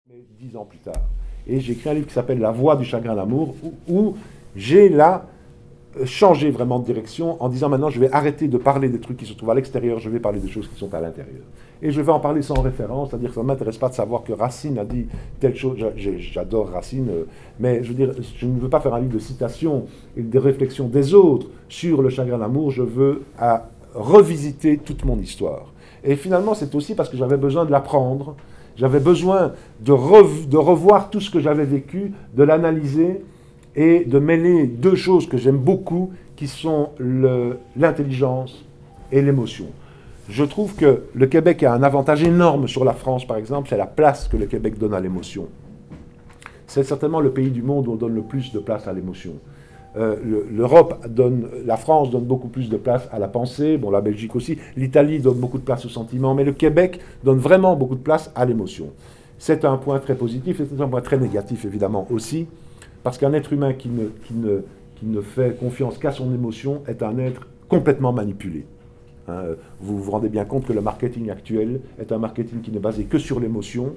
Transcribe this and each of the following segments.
Mais 10 ans plus tard. Et j'ai écrit un livre qui s'appelle La voie du chagrin d'amour, où j'ai là changé vraiment de direction en disant maintenant je vais arrêter de parler des trucs qui se trouvent à l'extérieur, je vais parler des choses qui sont à l'intérieur. Et je vais en parler sans référence, c'est-à-dire que ça ne m'intéresse pas de savoir que Racine a dit telle chose. J'adore Racine, mais je veux dire, je ne veux pas faire un livre de citations et de réflexions des autres sur le chagrin d'amour, je veux revisiter toute mon histoire. Et finalement, c'est aussi parce que j'avais besoin de l'apprendre. J'avais besoin de revoir tout ce que j'avais vécu, de l'analyser et de mêler deux choses que j'aime beaucoup, qui sont l'intelligence et l'émotion. Je trouve que le Québec a un avantage énorme sur la France, par exemple, c'est la place que le Québec donne à l'émotion. C'est certainement le pays du monde où on donne le plus de place à l'émotion. La France donne beaucoup plus de place à la pensée, bon, la Belgique aussi, l'Italie donne beaucoup de place au sentiment, mais le Québec donne vraiment beaucoup de place à l'émotion. C'est un point très positif, et c'est un point très négatif, évidemment, aussi, parce qu'un être humain qui ne fait confiance qu'à son émotion est un être complètement manipulé. Hein, vous vous rendez bien compte que le marketing actuel est un marketing qui n'est basé que sur l'émotion,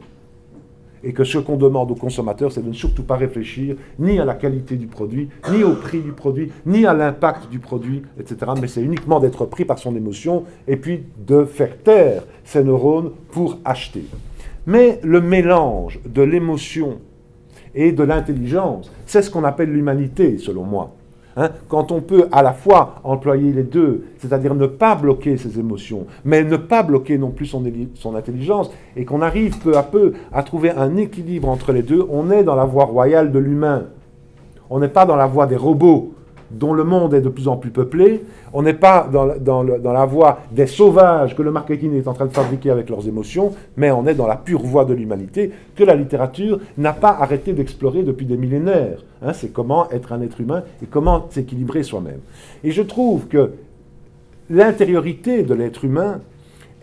et que ce qu'on demande aux consommateurs, c'est de ne surtout pas réfléchir ni à la qualité du produit, ni au prix du produit, ni à l'impact du produit, etc. Mais c'est uniquement d'être pris par son émotion et puis de faire taire ses neurones pour acheter. Mais le mélange de l'émotion et de l'intelligence, c'est ce qu'on appelle l'humanité, selon moi. Hein, quand on peut à la fois employer les deux, c'est-à-dire ne pas bloquer ses émotions, mais ne pas bloquer non plus son intelligence, et qu'on arrive peu à peu à trouver un équilibre entre les deux, on est dans la voie royale de l'humain. On n'est pas dans la voie des robots, dont le monde est de plus en plus peuplé, on n'est pas dans la voie des sauvages que le marketing est en train de fabriquer avec leurs émotions, mais on est dans la pure voie de l'humanité que la littérature n'a pas arrêté d'explorer depuis des millénaires. Hein, c'est comment être un être humain et comment s'équilibrer soi-même. Et je trouve que l'intériorité de l'être humain,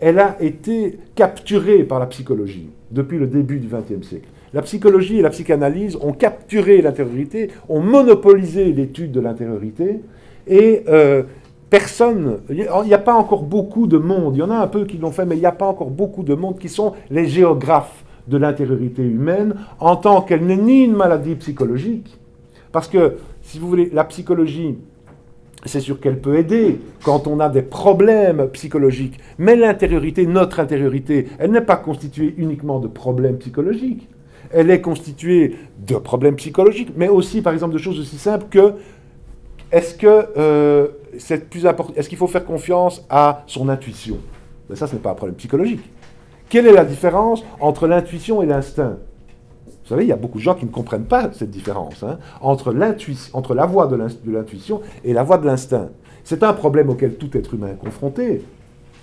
elle a été capturée par la psychologie depuis le début du XXe siècle. La psychologie et la psychanalyse ont capturé l'intériorité, ont monopolisé l'étude de l'intériorité, et il n'y a pas encore beaucoup de monde, il y en a un peu qui l'ont fait, mais il n'y a pas encore beaucoup de monde qui sont les géographes de l'intériorité humaine, en tant qu'elle n'est ni une maladie psychologique, parce que, si vous voulez, la psychologie, c'est sûr qu'elle peut aider quand on a des problèmes psychologiques, mais l'intériorité, notre intériorité, elle n'est pas constituée uniquement de problèmes psychologiques. Elle est constituée de problèmes psychologiques, mais aussi, par exemple, de choses aussi simples que est-ce qu'il faut faire confiance à son intuition? Ben ça, ce n'est pas un problème psychologique. Quelle est la différence entre l'intuition et l'instinct? Vous savez, il y a beaucoup de gens qui ne comprennent pas cette différence entre la voie de l'intuition et la voie de l'instinct. C'est un problème auquel tout être humain est confronté.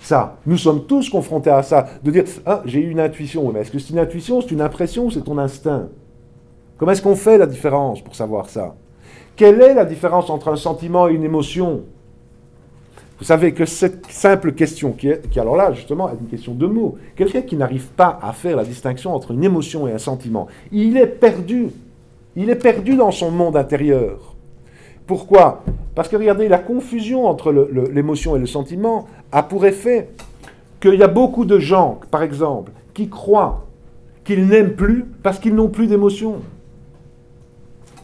Ça, nous sommes tous confrontés à ça, de dire « Ah, j'ai eu une intuition ». Mais est-ce que c'est une intuition, c'est une impression, c'est ton instinct? Comment est-ce qu'on fait la différence pour savoir ça? Quelle est la différence entre un sentiment et une émotion? Vous savez que cette simple question, qui alors là, justement, est une question de mots, quelqu'un qui n'arrive pas à faire la distinction entre une émotion et un sentiment, il est perdu. Il est perdu dans son monde intérieur. Pourquoi? Parce que, regardez, la confusion entre l'émotion et le sentiment a pour effet qu'il y a beaucoup de gens, par exemple, qui croient qu'ils n'aiment plus parce qu'ils n'ont plus d'émotion.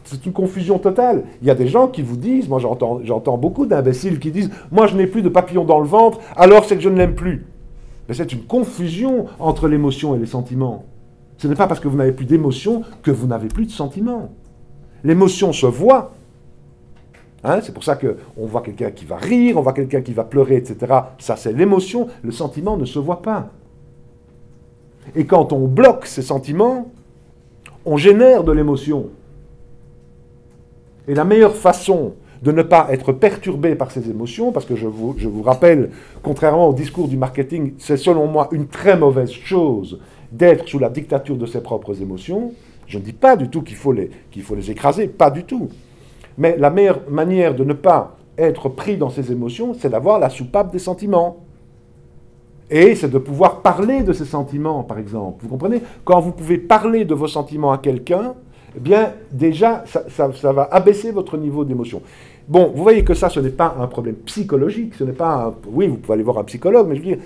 C'est une confusion totale. Il y a des gens qui vous disent, moi j'entends beaucoup d'imbéciles qui disent « Moi je n'ai plus de papillons dans le ventre, alors c'est que je ne l'aime plus ». Mais c'est une confusion entre l'émotion et les sentiments. Ce n'est pas parce que vous n'avez plus d'émotion que vous n'avez plus de sentiments. L'émotion se voit. Hein, c'est pour ça qu'on voit quelqu'un qui va rire, on voit quelqu'un qui va pleurer, etc. Ça, c'est l'émotion. Le sentiment ne se voit pas. Et quand on bloque ces sentiments, on génère de l'émotion. Et la meilleure façon de ne pas être perturbé par ces émotions, parce que je vous rappelle, contrairement au discours du marketing, c'est selon moi une très mauvaise chose d'être sous la dictature de ses propres émotions. Je ne dis pas du tout qu'il faut les écraser, pas du tout. Mais la meilleure manière de ne pas être pris dans ses émotions, c'est d'avoir la soupape des sentiments. Et c'est de pouvoir parler de ces sentiments, par exemple. Vous comprenez? Quand vous pouvez parler de vos sentiments à quelqu'un, eh bien, déjà, ça va abaisser votre niveau d'émotion. Bon, vous voyez que ça, ce n'est pas un problème psychologique, ce n'est pas un... Oui, vous pouvez aller voir un psychologue, mais je veux dire,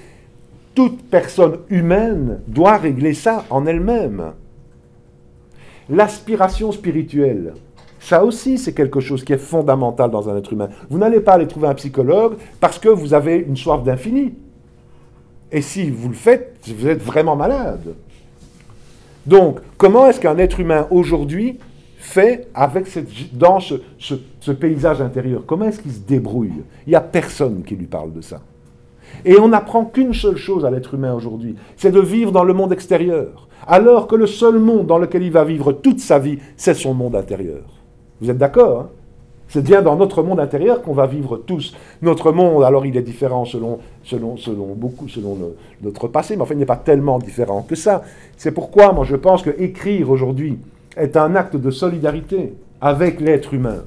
toute personne humaine doit régler ça en elle-même. L'aspiration spirituelle, ça aussi c'est quelque chose qui est fondamental dans un être humain. Vous n'allez pas aller trouver un psychologue parce que vous avez une soif d'infini. Et si vous le faites, vous êtes vraiment malade. Donc, comment est-ce qu'un être humain aujourd'hui fait dans ce paysage intérieur? Comment est-ce qu'il se débrouille? Il n'y a personne qui lui parle de ça. Et on n'apprend qu'une seule chose à l'être humain aujourd'hui, c'est de vivre dans le monde extérieur, alors que le seul monde dans lequel il va vivre toute sa vie, c'est son monde intérieur. Vous êtes d'accord, hein? C'est bien dans notre monde intérieur qu'on va vivre tous. Notre monde, alors il est différent selon notre passé, mais enfin il n'est pas tellement différent que ça. C'est pourquoi moi je pense que écrire aujourd'hui est un acte de solidarité avec l'être humain.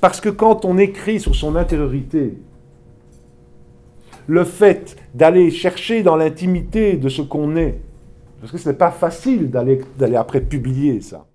Parce que quand on écrit sur son intériorité, le fait d'aller chercher dans l'intimité de ce qu'on est, parce que ce n'est pas facile d'aller après publier ça.